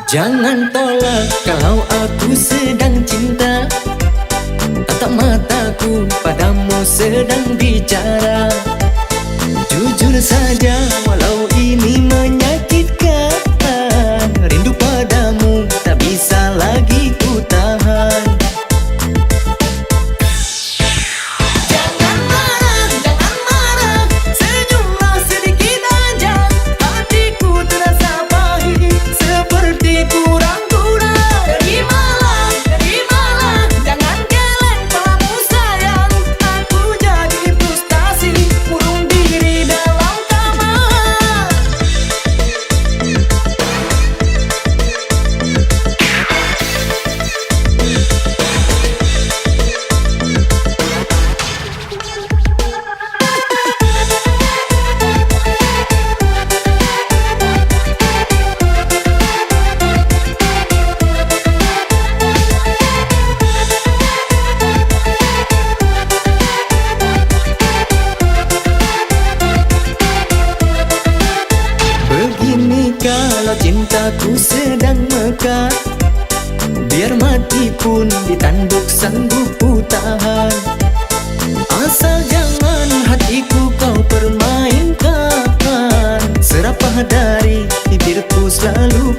Jangan tolak kalau aku sedang cinta. Tatap mataku padamu sedang bicara. Jujur saja walau ini menyakitkan, rindu padamu tak bisa lagi ku tahan. Jangan marah, senyumlah sedikit aja. Hatiku terasa pahit seperti kurang guna. Terimalah, jangan geleng padamu sayang. Aku jadi frustasi, kurung diri dalam kamar. Begini kalau cintaku sedang mekar, biar mati pun ditanduk sanggup ku tahan. Asal jangan hatiku kau permainkan, serapah dari bibirku selalu